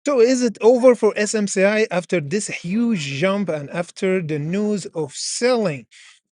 So is it over for SMCI after this huge jump and after the news of selling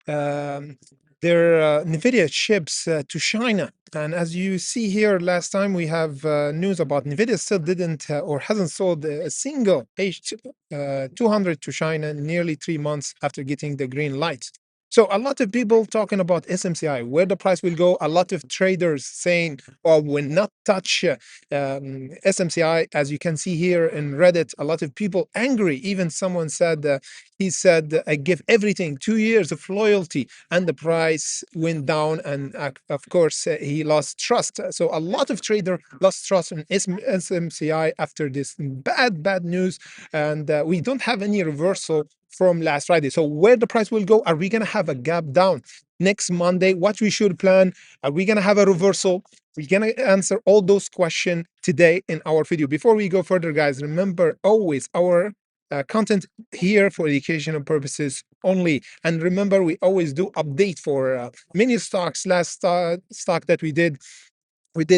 um, their Nvidia chips to China? And as you see here, last time we have news about Nvidia still didn't or hasn't sold a single H200 to China nearly 3 months after getting the green light. So a lot of people talking about SMCI, where the price will go. A lot of traders saying, "Oh, will not touch SMCI." As you can see here in Reddit, a lot of people angry. Even someone said, he said, "I give everything, 2 years of loyalty," and the price went down. And of course, he lost trust. So a lot of traders lost trust in SMCI after this bad news, and we don't have any reversal from last Friday. So where the price will go? Are we gonna have a gap down next Monday? What we should plan? Are we gonna have a reversal? We're gonna answer all those questions today in our video. Before we go further, guys, remember always our content here for educational purposes only. And remember, we always do update for many stocks. Last stock that we did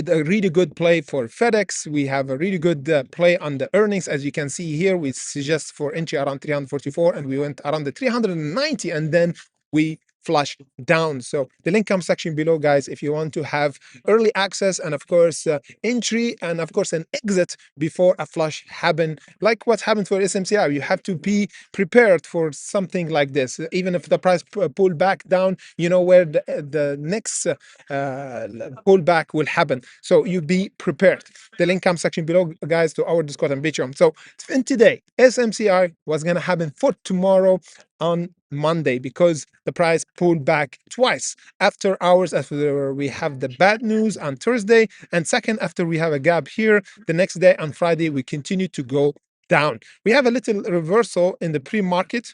a really good play for FedEx. We have a really good play on the earnings. As you can see here, we suggest for entry around 344, and we went around the 390, and then we flush down. So the link comes section below, guys, if you want to have early access and of course entry and of course an exit before a flush happen, like what happened for SMCI. You have to be prepared for something like this. Even if the price pull back down, you know where the next pullback will happen. So you be prepared. The link comes section below, guys, to our Discord and Patreon. So in today, SMCI was gonna happen for tomorrow on Monday because the price pulled back twice after hours, after we have the bad news on Thursday, and second after we have a gap here. The next day on Friday we continue to go down. We have a little reversal in the pre-market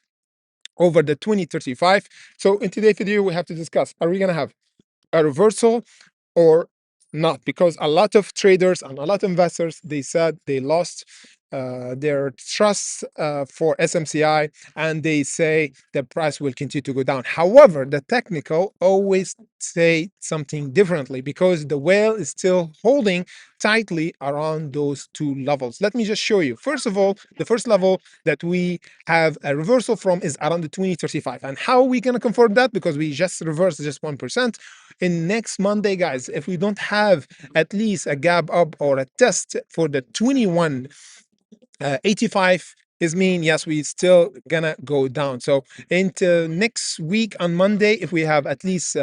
over the 2035. So in today's video we have to discuss, are we going to have a reversal or not? Because a lot of traders and a lot of investors, they said they lost their trust for SMCI, and they say the price will continue to go down. However, the technical always say something differently because the whale is still holding tightly around those two levels. Let me just show you. First of all, the first level that we have a reversal from is around the 2035. And how are we going to confirm that? Because we just reversed just 1%. In next Monday, guys, if we don't have at least a gap up or a test for the 2185, is mean yes, we still gonna go down. So into next week on Monday, if we have at least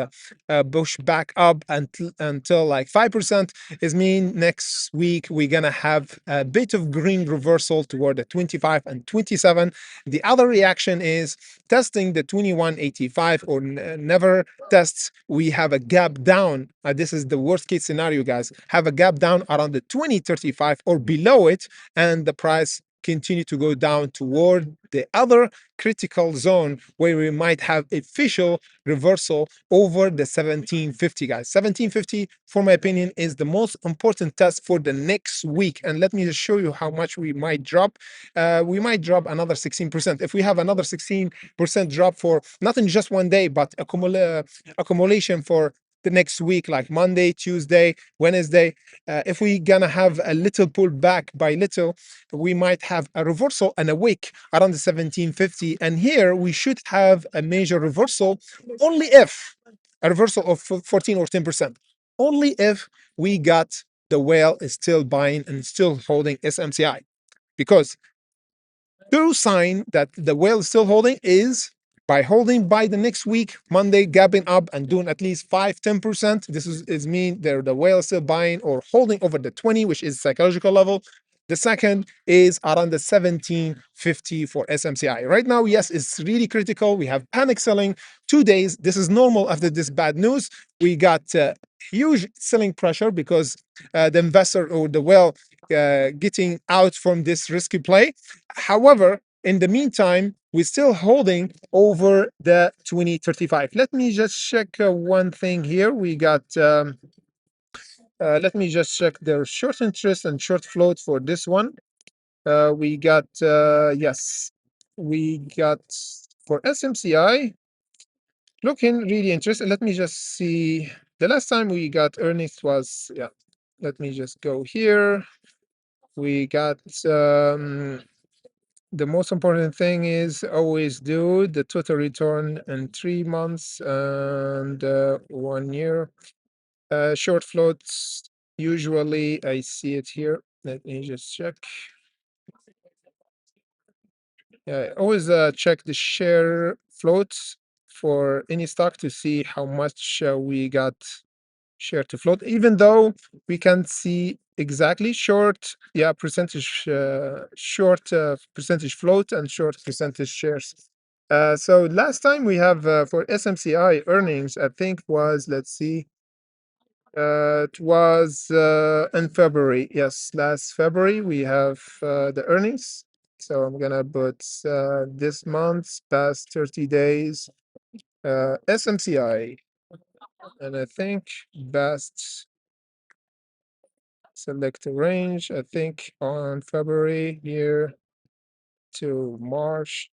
push back up until like 5%, is mean next week we're gonna have a bit of green reversal toward the 25 and 27. The other reaction is testing the 2185 or never tests. We have a gap down. This is the worst case scenario, guys. Have a gap down around the 2035 or below it, and the price continue to go down toward the other critical zone where we might have official reversal over the 1750, guys. 1750, for my opinion, is the most important test for the next week. And let me just show you how much we might drop. We might drop another 16%. If we have another 16% drop for not in just one day, but accumulation for the next week, like Monday, Tuesday, Wednesday, if we gonna have a little pullback by little, we might have a reversal and a wick around the 1750. And here we should have a major reversal only if a reversal of 14 or 10%, only if we got the whale is still buying and still holding SMCI. Because true sign that the whale is still holding is by holding by the next week, Monday, gapping up and doing at least 5-10%. This is mean the whale is still buying or holding over the 20, which is psychological level. The second is around the 1750 for SMCI. Right now, yes, it's really critical. We have panic selling 2 days. This is normal after this bad news. We got huge selling pressure because the investor or the whale getting out from this risky play. However, in the meantime, we're still holding over the 2035. Let me just check one thing here. We got, let me just check their short interest and short float for this one. We got, yes, we got for SMCI, looking really interesting. Let me just see. The last time we got earnings was, yeah, let me just go here. we got the most important thing is always do the total return in 3 months and 1 year. Short floats, usually I see it here. Let me just check. Yeah, always check the share floats for any stock to see how much we got share to float, even though we can see exactly short, yeah, percentage, short percentage float and short percentage shares. So last time we have for SMCI earnings, I think was, let's see, it was in February. Yes, last February we have the earnings. So I'm gonna put this month's past 30 days SMCI, and I think best select a range. I think on February here to March.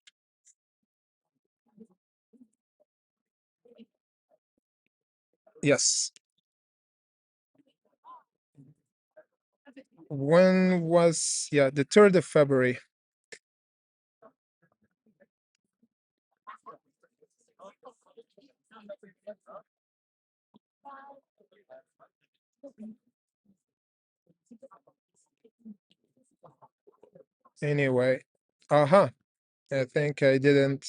Yes. When was, yeah, the 3rd of February. Anyway, uh-huh. I think I didn't.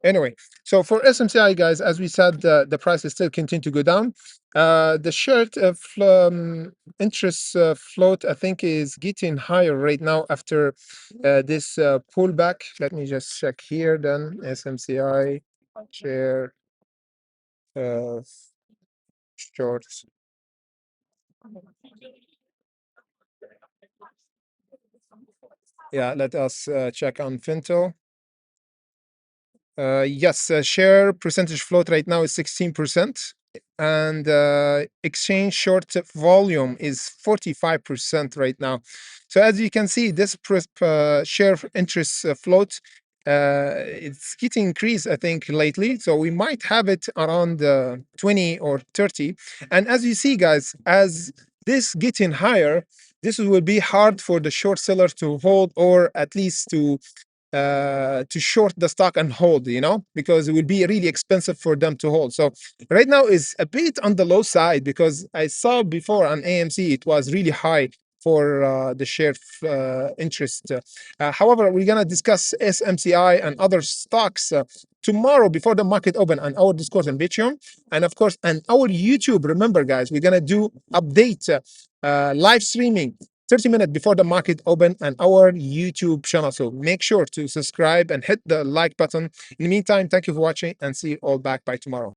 Anyway, so for SMCI, guys, as we said, the prices still continue to go down. The short of interest float, I think, is getting higher right now after this pullback. Let me just check here then. SMCI share uh, shorts. Yeah, let us check on Fintel. Yes, share percentage float right now is 16%, and exchange short volume is 45% right now. So as you can see, this share interest float, it's getting increased, I think, lately. So we might have it around 20 or 30. And as you see, guys, as this getting higher, this will be hard for the short seller to hold, or at least to short the stock and hold, because it will be really expensive for them to hold. So right now is a bit on the low side, because I saw before on AMC it was really high for the share interest. However, we're gonna discuss SMCI and other stocks tomorrow before the market open on our Discord and Patreon, and of course on our YouTube. Remember, guys, we're gonna do update live streaming 30 minutes before the market open on our YouTube channel. So make sure to subscribe and hit the like button. In the meantime, thank you for watching, and see you all back by tomorrow.